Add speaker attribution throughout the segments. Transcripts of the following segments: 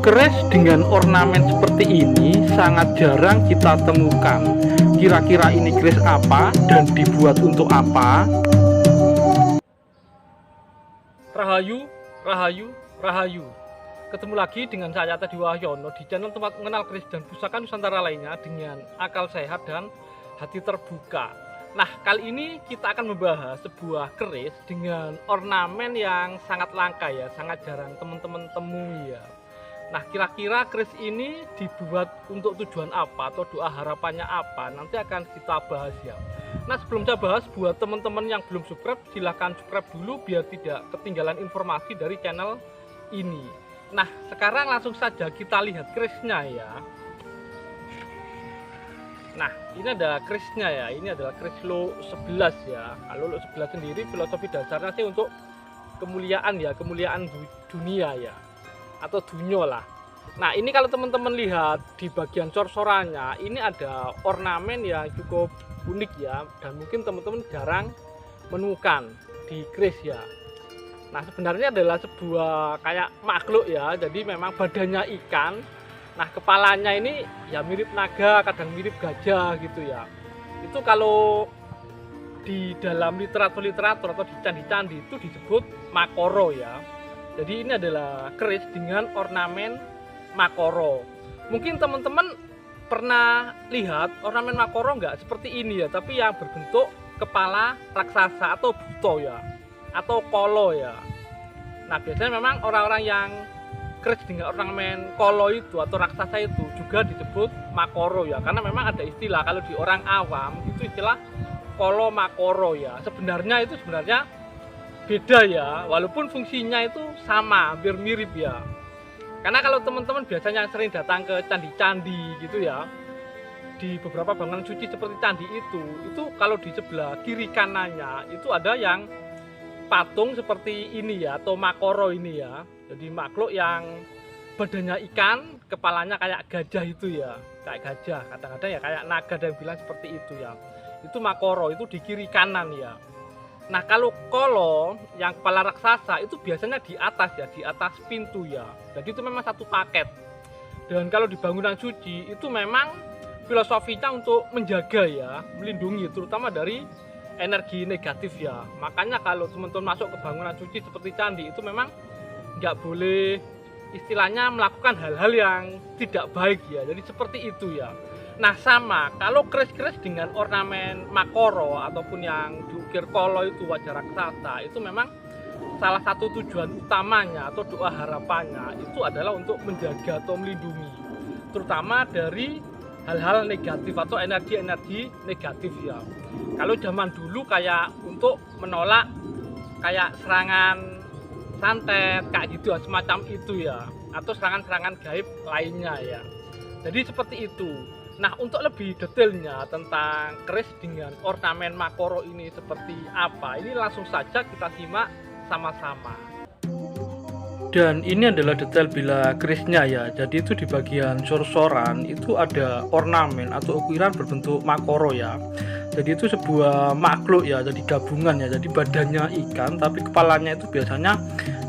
Speaker 1: Keris dengan ornamen seperti ini sangat jarang kita temukan. Kira-kira ini keris apa dan dibuat untuk apa?
Speaker 2: Rahayu, Rahayu, Rahayu. Ketemu lagi dengan saya Teddy Wahyono di channel tempat mengenal keris dan pusaka Nusantara lainnya dengan akal sehat dan hati terbuka. Nah, kali ini kita akan membahas sebuah keris dengan ornamen yang sangat langka ya, sangat jarang teman-teman temui ya. Nah, kira-kira keris ini dibuat untuk tujuan apa atau doa harapannya apa? Nanti akan kita bahas ya. Nah, sebelum saya bahas, buat teman-teman yang belum subscribe, silahkan subscribe dulu biar tidak ketinggalan informasi dari channel ini. Nah, sekarang langsung saja kita lihat kerisnya ya. Nah, ini adalah kerisnya ya. Ini adalah keris lo 11 ya. Kalau lo 11 sendiri filosofi dasarnya sih untuk kemuliaan ya, kemuliaan dunia ya, atau dunyo lah. Nah, ini kalau teman-teman lihat di bagian cor-corannya, ini ada ornamen yang cukup unik ya, dan mungkin teman-teman jarang menemukan di keris ya. Nah, sebenarnya adalah sebuah kayak makhluk ya, jadi memang badannya ikan. Nah, kepalanya ini ya mirip naga, kadang mirip gajah gitu ya. Itu kalau di dalam literatur atau di candi-candi itu disebut makoro ya. Jadi ini adalah keris dengan ornamen makoro. Mungkin teman-teman pernah lihat ornamen makoro nggak seperti ini ya, tapi yang berbentuk kepala raksasa atau buto ya, atau kolo ya. Nah, biasanya memang orang-orang yang keris dengan ornamen kolo itu atau raksasa itu juga disebut makoro ya, karena memang ada istilah kalau di orang awam itu istilah kolo makoro ya. Sebenarnya beda ya, walaupun fungsinya itu sama, hampir mirip ya. Karena kalau teman-teman biasanya sering datang ke candi-candi gitu ya, di beberapa bangunan suci seperti candi itu kalau di sebelah kiri kanannya itu ada yang patung seperti ini ya, atau makoro ini ya. Jadi makhluk yang badannya ikan, kepalanya kayak gajah itu ya, kayak gajah, kadang-kadang ya kayak naga, ada yang bilang seperti itu ya. Itu makoro, itu di kiri kanan ya. Nah, kalau kolo yang kepala raksasa itu biasanya di atas ya, di atas pintu ya. Jadi itu memang satu paket. Dan kalau di bangunan suci itu memang filosofinya untuk menjaga ya, melindungi terutama dari energi negatif ya. Makanya kalau teman-teman masuk ke bangunan suci seperti candi itu memang nggak boleh istilahnya melakukan hal-hal yang tidak baik ya. Jadi seperti itu ya. Nah, sama kalau keris-keris dengan ornamen makoro ataupun yang diukir kolo itu wajah raksasa, itu memang salah satu tujuan utamanya atau doa harapannya itu adalah untuk menjaga atau melindungi terutama dari hal-hal negatif atau energi-energi negatif ya. Kalau zaman dulu kayak untuk menolak kayak serangan santet kayak gitu ya, semacam itu ya, atau serangan-serangan gaib lainnya ya. Jadi seperti itu. Nah, untuk lebih detailnya tentang keris dengan ornamen makoro ini seperti apa, ini langsung saja kita simak sama-sama.
Speaker 1: Dan ini adalah detail bila kerisnya ya. Jadi itu di bagian cor-coran itu ada ornamen atau ukiran berbentuk makoro ya. Jadi itu sebuah makhluk ya, jadi gabungan ya. Jadi badannya ikan tapi kepalanya itu biasanya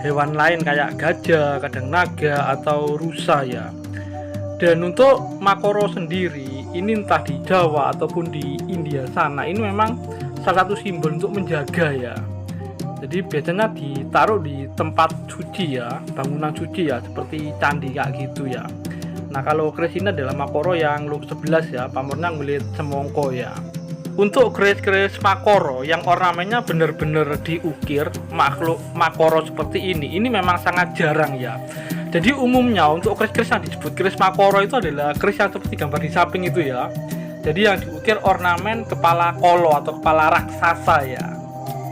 Speaker 1: hewan lain kayak gajah, kadang naga atau rusa ya. Dan untuk makoro sendiri, ini entah di Jawa ataupun di India sana, ini memang salah satu simbol untuk menjaga ya. Jadi biasanya ditaruh di tempat suci ya, bangunan suci ya, seperti candi kayak gitu ya. Nah, kalau keris ini adalah makoro yang lo 11 ya, pamornya ngulit semongko ya. Untuk keris-keris makoro yang ornamennya benar-benar diukir makhluk makoro seperti ini memang sangat jarang ya. Jadi umumnya untuk keris-keris yang disebut keris makoro itu adalah keris yang seperti gambar di samping itu ya. Jadi yang diukir ornamen kepala kolo atau kepala raksasa ya.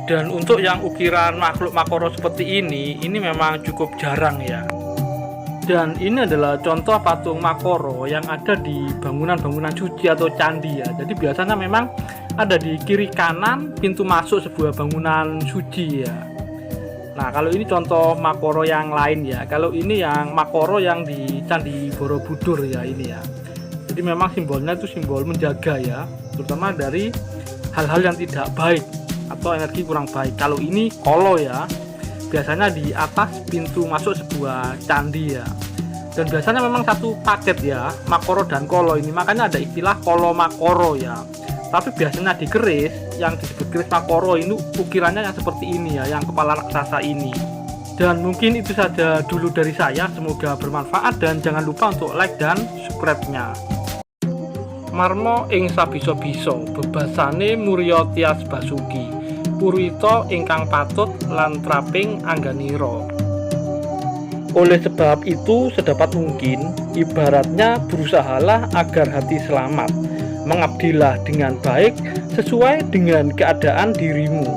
Speaker 1: Dan untuk yang ukiran makhluk makoro seperti ini memang cukup jarang ya. Dan ini adalah contoh patung makoro yang ada di bangunan-bangunan suci atau candi ya. Jadi biasanya memang ada di kiri kanan pintu masuk sebuah bangunan suci ya. Nah, kalau ini contoh makoro yang lain ya. Kalau ini yang makoro yang di Candi Borobudur ya ini ya. Jadi memang simbolnya itu simbol menjaga ya, terutama dari hal-hal yang tidak baik atau energi kurang baik. Kalau ini kolo ya, biasanya di atas pintu masuk sebuah candi ya. Dan biasanya memang satu paket ya, Makoro dan Kolo ini, makanya ada istilah Kolo Makoro ya. Tapi biasanya di keris yang disebut keris Makoro ini ukirannya yang seperti ini ya, yang kepala raksasa ini. Dan mungkin itu saja dulu dari saya, semoga bermanfaat dan jangan lupa untuk like dan subscribe-nya. Marmo ing sabiso-biso bebasane Murya Tyas Basuki, Purwita ingkang patut lan traping angganira. Oleh sebab itu, sedapat mungkin, ibaratnya berusahalah agar hati selamat, mengabdilah dengan baik sesuai dengan keadaan dirimu.